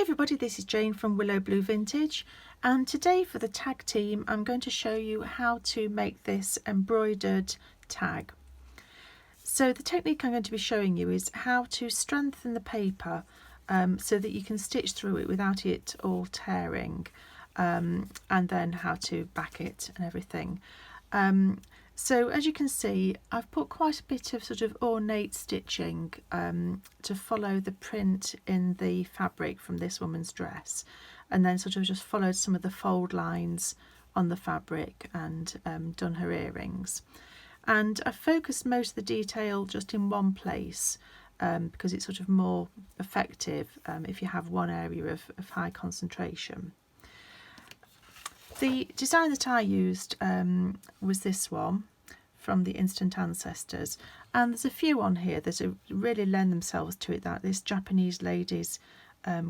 Hi everybody, this is Jane from Willow Blue Vintage, and today for the tag team I'm going to show you how to make this embroidered tag. So the technique I'm going to be showing you is how to strengthen the paper so that you can stitch through it without it all tearing, and then how to back it and everything. So as you can see, I've put quite a bit of sort of ornate stitching to follow the print in the fabric from this woman's dress, and then sort of just followed some of the fold lines on the fabric and done her earrings. And I've focused most of the detail just in one place because it's sort of more effective if you have one area of high concentration. The design that I used was this one from the Instant Ancestors, and there's a few on here that really lend themselves to it, that this Japanese ladies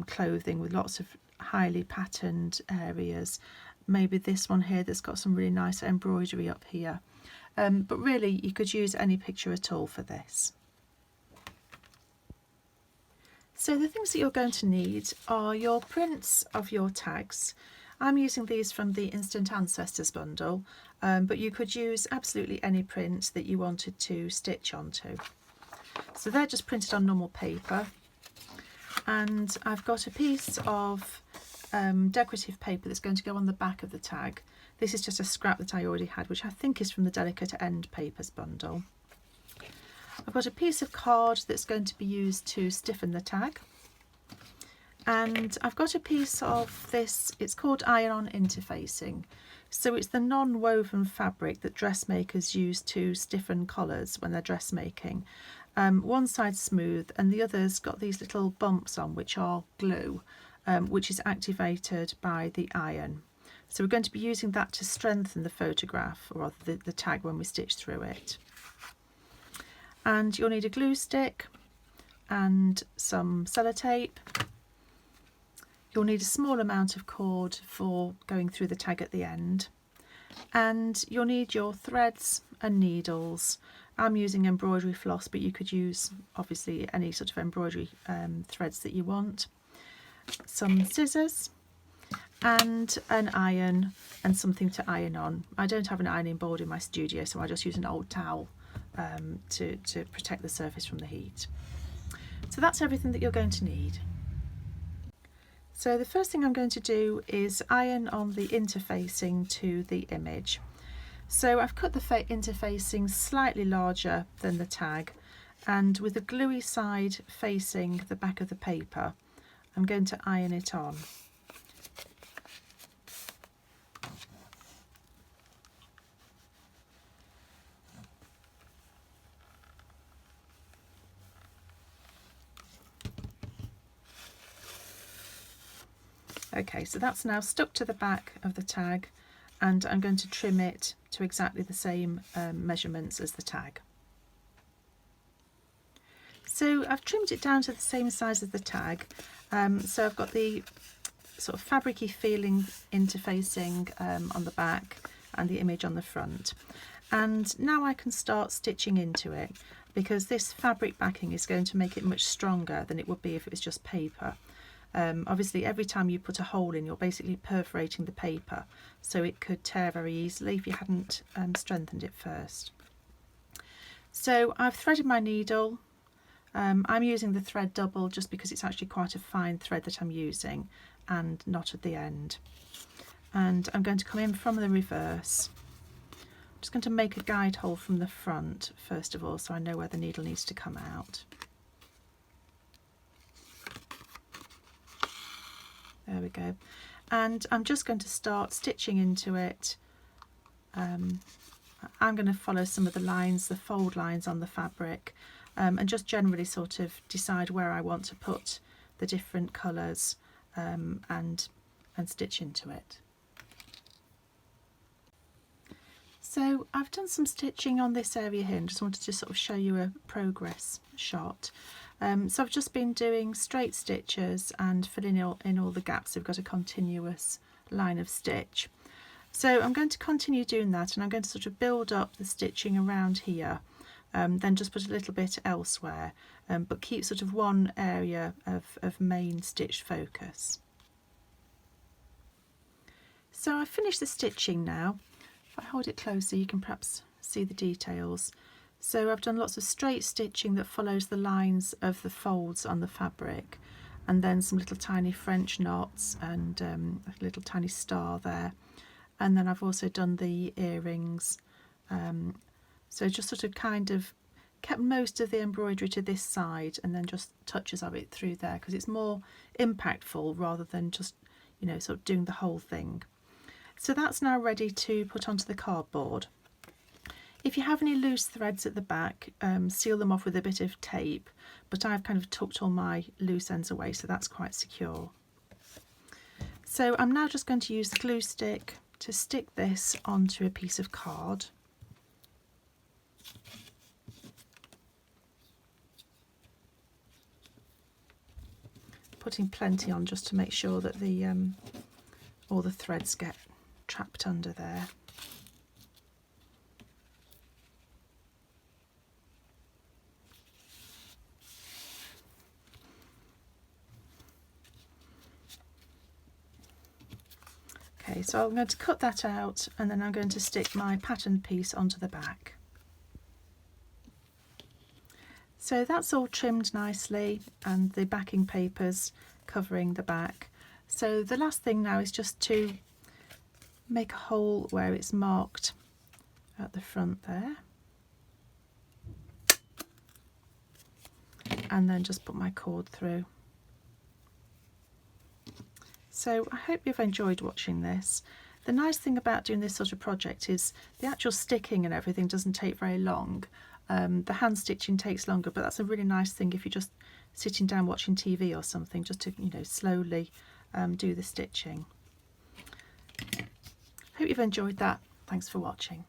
clothing with lots of highly patterned areas. Maybe this one here that's got some really nice embroidery up here, but really you could use any picture at all for this. So the things that you're going to need are your prints of your tags. I'm using these from the Instant Ancestors bundle, but you could use absolutely any print that you wanted to stitch onto. So they're just printed on normal paper, and I've got a piece of decorative paper that's going to go on the back of the tag. This is just a scrap that I already had, which I think is from the Delicate End Papers bundle. I've got a piece of card that's going to be used to stiffen the tag. And I've got a piece of this, it's called iron-on interfacing. So it's the non-woven fabric that dressmakers use to stiffen collars when they're dressmaking. One side's smooth and the other's got these little bumps on which are glue, which is activated by the iron. So we're going to be using that to strengthen the photograph, or rather the tag, when we stitch through it. And you'll need a glue stick and some sellotape. You'll need a small amount of cord for going through the tag at the end, and you'll need your threads and needles. I'm using embroidery floss, but you could use obviously any sort of embroidery threads that you want, some scissors and an iron and something to iron on. I don't have an ironing board in my studio, so I just use an old towel to protect the surface from the heat. So that's everything that you're going to need. So the first thing I'm going to do is iron on the interfacing to the image. So I've cut the interfacing slightly larger than the tag, and with the gluey side facing the back of the paper, I'm going to iron it on. Okay, so that's now stuck to the back of the tag, and I'm going to trim it to exactly the same measurements as the tag. So I've trimmed it down to the same size as the tag, so I've got the sort of fabricy feeling interfacing on the back and the image on the front. And now I can start stitching into it, because this fabric backing is going to make it much stronger than it would be if it was just paper. Obviously every time you put a hole in, you're basically perforating the paper, so it could tear very easily if you hadn't strengthened it first. So I've threaded my needle. I'm using the thread double just because it's actually quite a fine thread that I'm using, and not at the end. And I'm going to come in from the reverse. I'm just going to make a guide hole from the front first of all, so I know where the needle needs to come out. There we go. And I'm just going to start stitching into it. I'm going to follow some of the lines, the fold lines on the fabric, and just generally sort of decide where I want to put the different colours and stitch into it. So I've done some stitching on this area here and just wanted to sort of show you a progress shot. So I've just been doing straight stitches and filling in all the gaps so we've got a continuous line of stitch. So I'm going to continue doing that, and I'm going to sort of build up the stitching around here then just put a little bit elsewhere, but keep sort of one area of main stitch focus. So I've finished the stitching now. If I hold it closer you can perhaps see the details. So I've done lots of straight stitching that follows the lines of the folds on the fabric, and then some little tiny French knots and a little tiny star there. And then I've also done the earrings. So just sort of kind of kept most of the embroidery to this side and then just touches of it through there, because it's more impactful rather than just, you know, sort of doing the whole thing. So that's now ready to put onto the cardboard. If you have any loose threads at the back, seal them off with a bit of tape, but I've kind of tucked all my loose ends away, so that's quite secure. So I'm now just going to use the glue stick to stick this onto a piece of card. Putting plenty on just to make sure that the all the threads get trapped under there. Okay, so I'm going to cut that out and then I'm going to stick my pattern piece onto the back. So that's all trimmed nicely and the backing paper's covering the back. So the last thing now is just to make a hole where it's marked at the front there. And then just put my cord through. So I hope you've enjoyed watching this. The nice thing about doing this sort of project is the actual sticking and everything doesn't take very long. The hand stitching takes longer, but that's a really nice thing if you're just sitting down watching TV or something, just to, you know, slowly do the stitching. Hope you've enjoyed that. Thanks for watching.